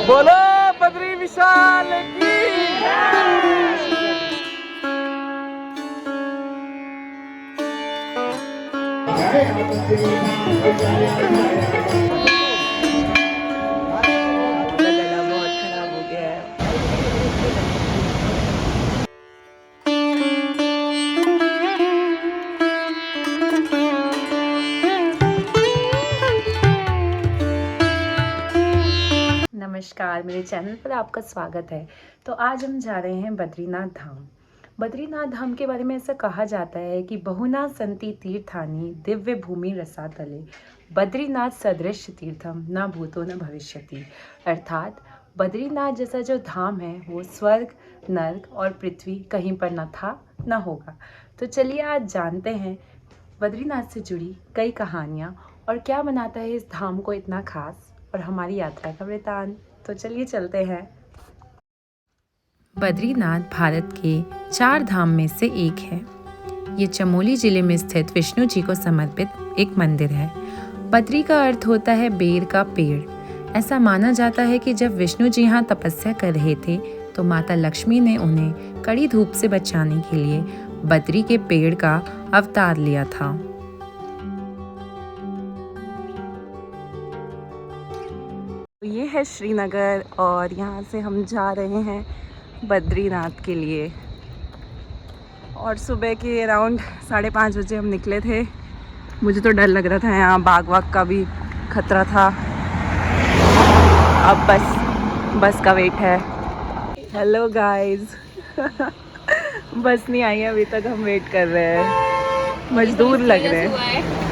बोलो बद्री विशाल की। गला बहुत खराब हो गया है। नमस्कार, मेरे चैनल पर आपका स्वागत है। तो आज हम जा रहे हैं बद्रीनाथ धाम। बद्रीनाथ धाम के बारे में ऐसा कहा जाता है कि बहुना संति तीर्थानि दिव्य भूमि रसातले बद्रीनाथ सदृश तीर्थम न भूतो न भविष्यति। अर्थात बद्रीनाथ जैसा जो धाम है वो स्वर्ग, नर्क और पृथ्वी कहीं पर न था न होगा। तो चलिए आज जानते हैं बद्रीनाथ से जुड़ी कई कहानियाँ और क्या बनाता है इस धाम को इतना खास और हमारी यात्रा का वृतांत। तो चलिए चलते हैं। बद्रीनाथ भारत के 4 धाम में से एक है। ये चमोली जिले में स्थित विष्णु जी को समर्पित एक मंदिर है। बद्री का अर्थ होता है बेर का पेड़। ऐसा माना जाता है कि जब विष्णु जी यहाँ तपस्या कर रहे थे तो माता लक्ष्मी ने उन्हें कड़ी धूप से बचाने के लिए बद्री के पेड़ का अवतार लिया था। ये है श्रीनगर और यहाँ से हम जा रहे हैं बद्रीनाथ के लिए। और सुबह के अराउंड 5:30 बजे हम निकले थे। मुझे तो डर लग रहा था, यहाँ बाघ वाघ का भी खतरा था। अब बस का वेट है। हेलो गाइस बस नहीं आई है अभी तक, हम वेट कर रहे हैं। मजदूर लग रहे हैं।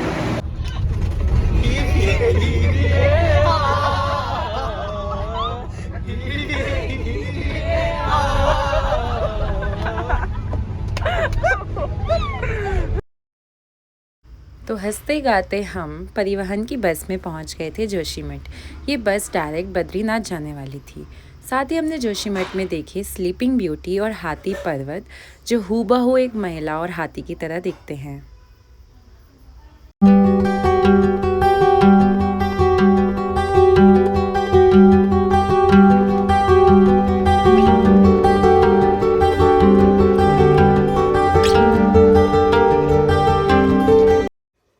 तो हंसते गाते हम परिवहन की बस में पहुंच गए थे जोशीमठ। ये बस डायरेक्ट बद्रीनाथ जाने वाली थी। साथ ही हमने जोशीमठ में देखे स्लीपिंग ब्यूटी और हाथी पर्वत, जो हूबहू एक महिला और हाथी की तरह दिखते हैं।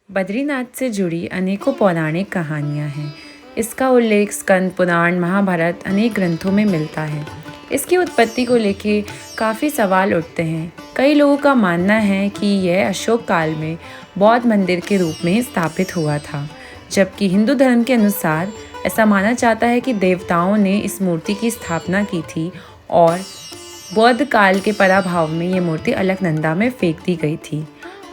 बद्रीनाथ से जुड़ी अनेकों पौराणिक कहानियाँ हैं। इसका उल्लेख स्कंद पुराण, महाभारत अनेक ग्रंथों में मिलता है। इसकी उत्पत्ति को लेकर काफ़ी सवाल उठते हैं। कई लोगों का मानना है कि यह अशोक काल में बौद्ध मंदिर के रूप में स्थापित हुआ था, जबकि हिंदू धर्म के अनुसार ऐसा माना जाता है कि देवताओं ने इस मूर्ति की स्थापना की थी और बौद्ध काल के पराभाव में ये मूर्ति अलकनंदा में फेंक दी गई थी।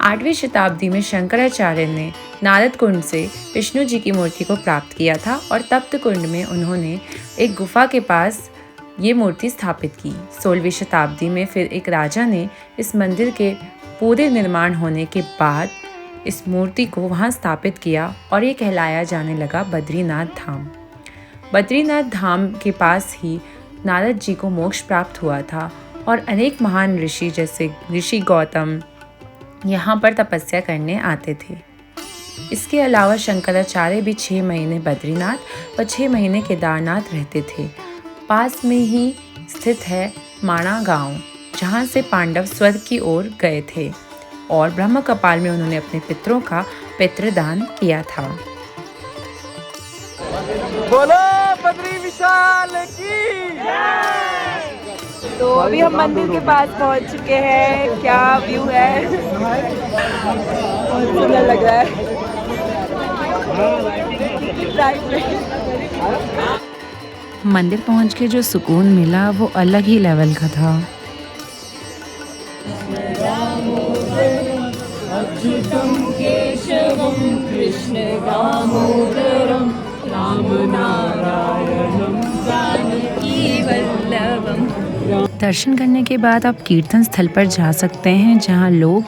8वीं शताब्दी में शंकराचार्य ने नारद कुंड से विष्णु जी की मूर्ति को प्राप्त किया था और तप्त कुंड में उन्होंने एक गुफा के पास ये मूर्ति स्थापित की। 16वीं शताब्दी में फिर एक राजा ने इस मंदिर के पूरे निर्माण होने के बाद इस मूर्ति को वहाँ स्थापित किया और ये कहलाया जाने लगा बद्रीनाथ धाम। बद्रीनाथ धाम के पास ही नारद जी को मोक्ष प्राप्त हुआ था और अनेक महान ऋषि जैसे ऋषि गौतम यहाँ पर तपस्या करने आते थे। इसके अलावा शंकराचार्य भी 6 महीने बद्रीनाथ व 6 महीने केदारनाथ रहते थे। पास में ही स्थित है माणा गांव, जहाँ से पांडव स्वर्ग की ओर गए थे और ब्रह्म कपाल में उन्होंने अपने पितरों का पितृदान किया था। बोलो बद्री विशाल की। तो अभी हम मंदिर के पास पहुंच चुके हैं। क्या व्यू है, बहुत सुंदर लग रहा है। मंदिर पहुंच के जो सुकून मिला वो अलग ही लेवल का था। कृष्ण दामोदरम राम नारायणम जानकी वल्लभम। दर्शन करने के बाद आप कीर्तन स्थल पर जा सकते हैं, जहां लोग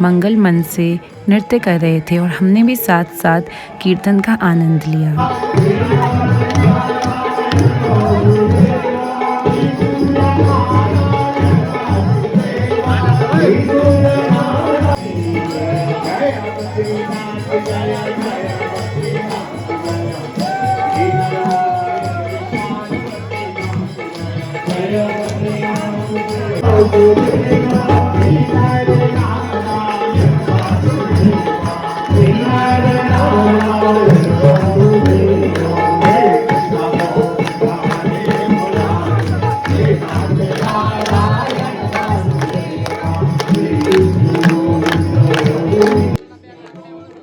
मंगल मन से नृत्य कर रहे थे और हमने भी साथ साथ कीर्तन का आनंद लिया।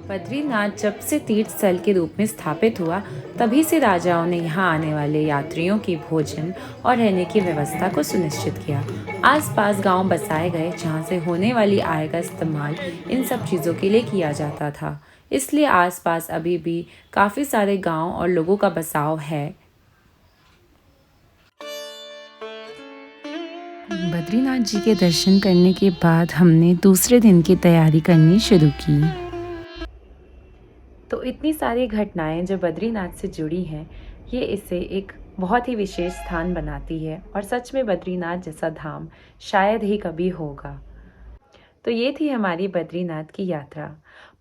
बद्रीनाथ जब से तीर्थ स्थल के रूप में स्थापित हुआ, तभी से राजाओं ने यहाँ आने वाले यात्रियों की भोजन और रहने की व्यवस्था को सुनिश्चित किया। आसपास गांव बसाए गए जहाँ से होने वाली आय का इस्तेमाल इन सब चीज़ों के लिए किया जाता था। इसलिए आसपास अभी भी काफ़ी सारे गांव और लोगों का बसाव है। बद्रीनाथ जी के दर्शन करने के बाद हमने दूसरे दिन की तैयारी करनी शुरू की। तो इतनी सारी घटनाएं जो बद्रीनाथ से जुड़ी हैं, ये इसे एक बहुत ही विशेष स्थान बनाती है और सच में बद्रीनाथ जैसा धाम शायद ही कभी होगा। तो ये थी हमारी बद्रीनाथ की यात्रा।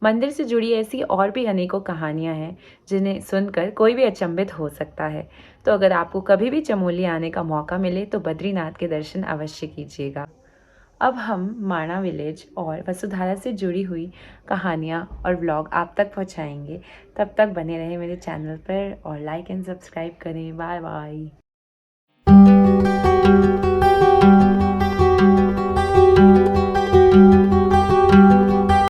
मंदिर से जुड़ी ऐसी और भी अनेकों कहानियाँ हैं जिन्हें सुनकर कोई भी अचंभित हो सकता है। तो अगर आपको कभी भी चमोली आने का मौका मिले तो बद्रीनाथ के दर्शन अवश्य कीजिएगा। अब हम माणा विलेज और वसुधारा से जुड़ी हुई कहानियाँ और व्लॉग आप तक पहुँचाएंगे। तब तक बने रहें मेरे चैनल पर और लाइक एंड सब्सक्राइब करें। Bye bye.